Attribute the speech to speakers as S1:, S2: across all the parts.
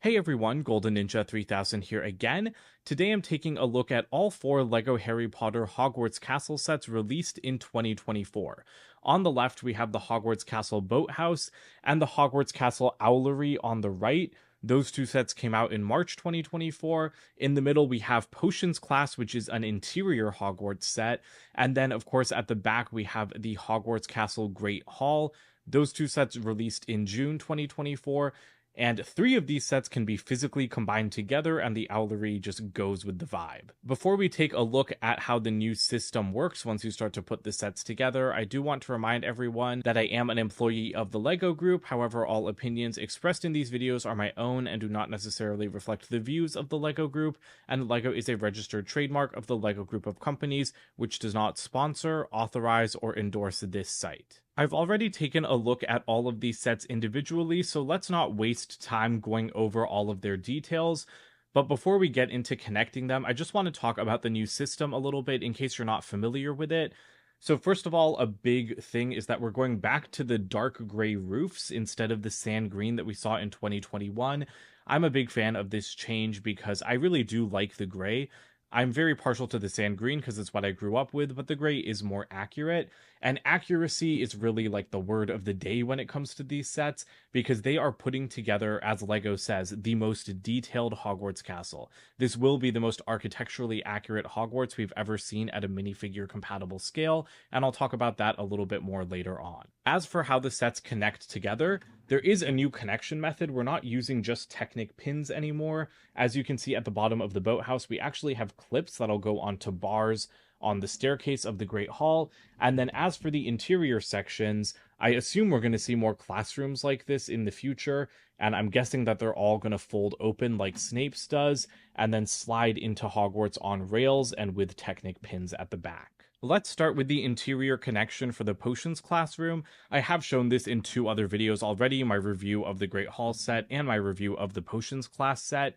S1: Hey everyone, Golden Ninja 3000 here again. Today I'm taking a look at all four LEGO Harry Potter Hogwarts Castle sets released in 2024. On the left, we have the Hogwarts Castle Boathouse and the Hogwarts Castle Owlery on the right. Those two sets came out in March 2024. In the middle, we have Potions Class, which is an interior Hogwarts set. And then, of course, at the back, we have the Hogwarts Castle Great Hall. Those two sets released in June 2024. And three of these sets can be physically combined together, and the Owlery just goes with the vibe. Before we take a look at how the new system works once you start to put the sets together, I do want to remind everyone that I am an employee of the LEGO Group. However, all opinions expressed in these videos are my own and do not necessarily reflect the views of the LEGO Group, and LEGO is a registered trademark of the LEGO Group of companies, which does not sponsor, authorize, or endorse this site. I've already taken a look at all of these sets individually, so let's not waste time going over all of their details. But before we get into connecting them, I just want to talk about the new system a little bit in case you're not familiar with it. So first of all, a big thing is that we're going back to the dark gray roofs instead of the sand green that we saw in 2021. I'm a big fan of this change because I really do like the gray. I'm very partial to the sand green because it's what I grew up with, but the gray is more accurate. And accuracy is really like the word of the day when it comes to these sets, because they are putting together, as LEGO says, the most detailed Hogwarts castle. This will be the most architecturally accurate Hogwarts we've ever seen at a minifigure compatible scale, and I'll talk about that a little bit more later on. As for how the sets connect together, there is a new connection method. We're not using just Technic pins anymore. As you can see at the bottom of the boathouse, we actually have clips that'll go onto bars on the staircase of the Great Hall. And then as for the interior sections, I assume we're going to see more classrooms like this in the future, and I'm guessing that they're all going to fold open like Snape's does, and then slide into Hogwarts on rails and with Technic pins at the back. Let's start with the interior connection for the Potions classroom. I have shown this in two other videos already, my review of the Great Hall set and my review of the Potions class set.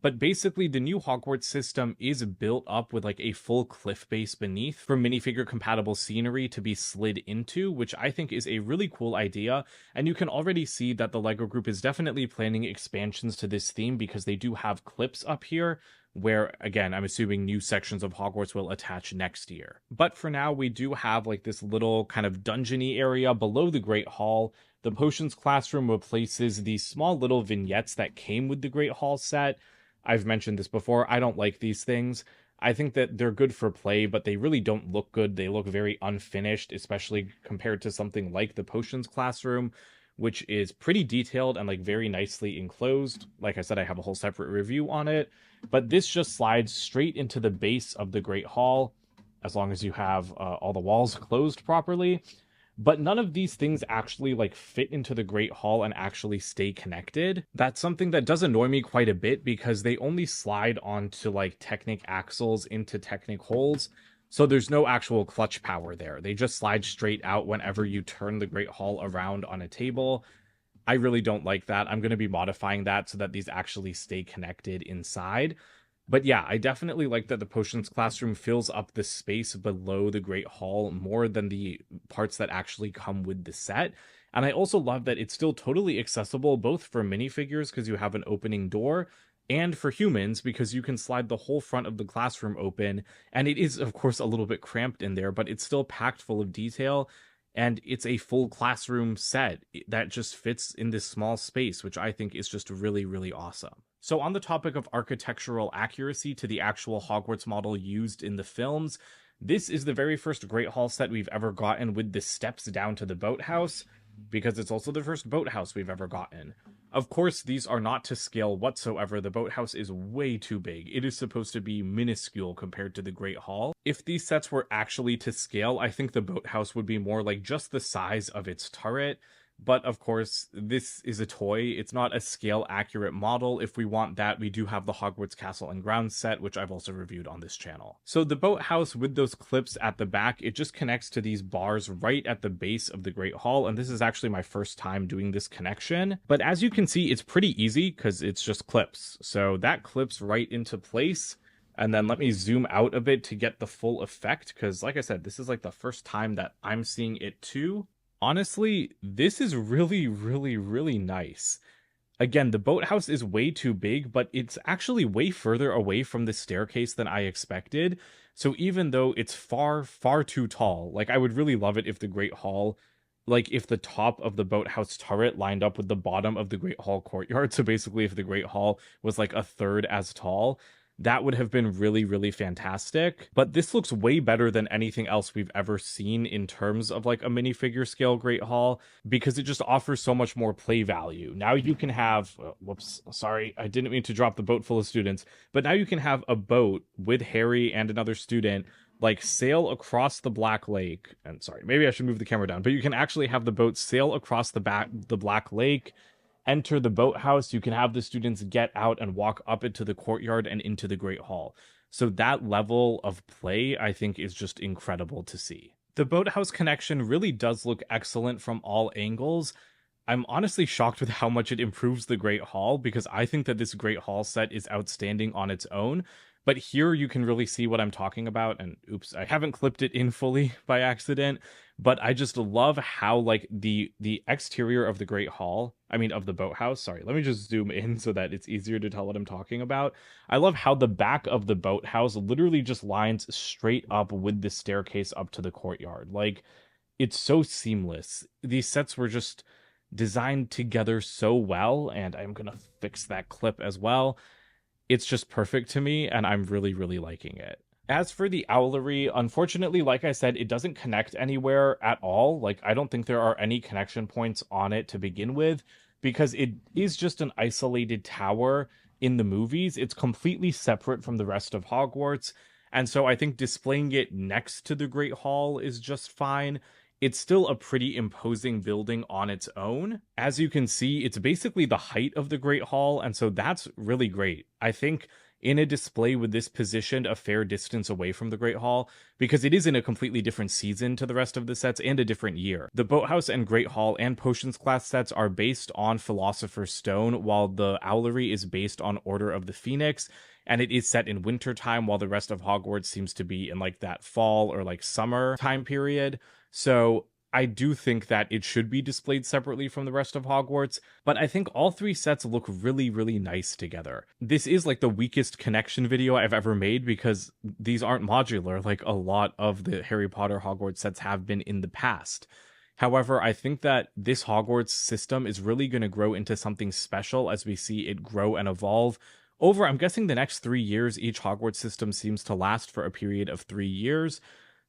S1: But basically, the new Hogwarts system is built up with like a full cliff base beneath for minifigure compatible scenery to be slid into, which I think is a really cool idea. And you can already see that the LEGO Group is definitely planning expansions to this theme because they do have clips up here where, again, I'm assuming new sections of Hogwarts will attach next year. But for now, we do have like this little kind of dungeony area below the Great Hall. The Potions classroom replaces these small little vignettes that came with the Great Hall set. I've mentioned this before, I don't like these things. I think that they're good for play, but they really don't look good. They look very unfinished, especially compared to something like the Potions classroom, which is pretty detailed and like very nicely enclosed. Like I said, I have a whole separate review on it, but this just slides straight into the base of the Great Hall, as long as you have all the walls closed properly. But none of these things actually like fit into the Great Hall and actually stay connected. That's something that does annoy me quite a bit because they only slide onto like Technic axles into Technic holes. So there's no actual clutch power there. They just slide straight out whenever you turn the Great Hall around on a table. I really don't like that. I'm going to be modifying that so that these actually stay connected inside. But yeah, I definitely like that the Potions classroom fills up the space below the Great Hall more than the parts that actually come with the set. And I also love that it's still totally accessible both for minifigures because you have an opening door, and for humans because you can slide the whole front of the classroom open. And it is, of course, a little bit cramped in there, but it's still packed full of detail. And it's a full classroom set that just fits in this small space, which I think is just really, really awesome. So on the topic of architectural accuracy to the actual Hogwarts model used in the films, this is the very first Great Hall set we've ever gotten with the steps down to the boathouse, because it's also the first boathouse we've ever gotten. Of course, these are not to scale whatsoever. The boathouse is way too big. It is supposed to be minuscule compared to the Great Hall. If these sets were actually to scale, I think the boathouse would be more like just the size of its turret. But of course, this is a toy. It's not a scale accurate model. If we want that, we do have the Hogwarts Castle and Grounds set, which I've also reviewed on this channel. So the boathouse with those clips at the back, it just connects to these bars right at the base of the Great Hall. And this is actually my first time doing this connection. But as you can see, it's pretty easy because it's just clips. So that clips right into place. And then let me zoom out a bit to get the full effect, because like I said, this is like the first time that I'm seeing it too. Honestly, this is really, really, really nice. Again, the boathouse is way too big, but it's actually way further away from the staircase than I expected. So even though it's far, far too tall, like I would really love it if the Great Hall, like if the top of the boathouse turret lined up with the bottom of the Great Hall courtyard. So basically, if the Great Hall was like a third as tall, that would have been really, really fantastic. But this looks way better than anything else we've ever seen in terms of like a minifigure scale Great Hall, because it just offers so much more play value. Now you can have, whoops, sorry, I didn't mean to drop the boat full of students, but now you can have a boat with Harry and another student like sail across the Black Lake. And sorry, maybe I should move the camera down, but you can actually have the boat sail across the Black Lake, enter the boathouse. You can have the students get out and walk up into the courtyard and into the Great Hall. So that level of play, I think, is just incredible to see. The boathouse connection really does look excellent from all angles. I'm honestly shocked with how much it improves the Great Hall, because I think that this Great Hall set is outstanding on its own. But here you can really see what I'm talking about. And oops, I haven't clipped it in fully by accident. But I just love how like the exterior of the Great Hall, I mean of the boathouse, sorry, let me just zoom in so that it's easier to tell what I'm talking about. I love how the back of the boathouse literally just lines straight up with the staircase up to the courtyard. Like, it's so seamless. These sets were just designed together so well, and I'm gonna fix that clip as well. It's just perfect to me, and I'm really, really liking it. As for the Owlery, unfortunately, like I said, it doesn't connect anywhere at all. Like, I don't think there are any connection points on it to begin with, because it is just an isolated tower in the movies. It's completely separate from the rest of Hogwarts, and so I think displaying it next to the Great Hall is just fine. It's still a pretty imposing building on its own. As you can see, it's basically the height of the Great Hall, and so that's really great. I think in a display with this positioned a fair distance away from the Great Hall, because it is in a completely different season to the rest of the sets and a different year. The Boathouse and Great Hall and Potions class sets are based on Philosopher's Stone, while the Owlery is based on Order of the Phoenix, and it is set in wintertime, while the rest of Hogwarts seems to be in like that fall or like summer time period. So I do think that it should be displayed separately from the rest of Hogwarts, but I think all three sets look really, really nice together. This is like the weakest connection video I've ever made, because these aren't modular like a lot of the Harry Potter Hogwarts sets have been in the past. However, I think that this Hogwarts system is really going to grow into something special as we see it grow and evolve over, I'm guessing, the next 3 years. Each Hogwarts system seems to last for a period of 3 years.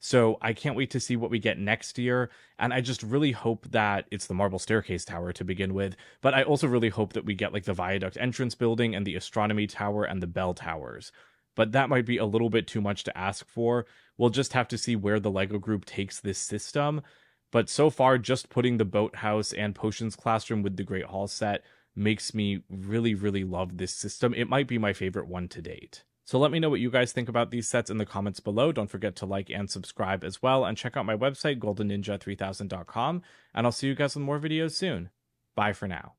S1: So I can't wait to see what we get next year, and I just really hope that it's the Marble Staircase Tower to begin with, but I also really hope that we get like the Viaduct Entrance Building and the Astronomy Tower and the Bell Towers. But that might be a little bit too much to ask for. We'll just have to see where the LEGO Group takes this system, but so far just putting the Boathouse and Potions Classroom with the Great Hall set makes me really, really love this system. It might be my favorite one to date. So let me know what you guys think about these sets in the comments below. Don't forget to like and subscribe as well, and check out my website, goldenninja3000.com, and I'll see you guys with more videos soon. Bye for now.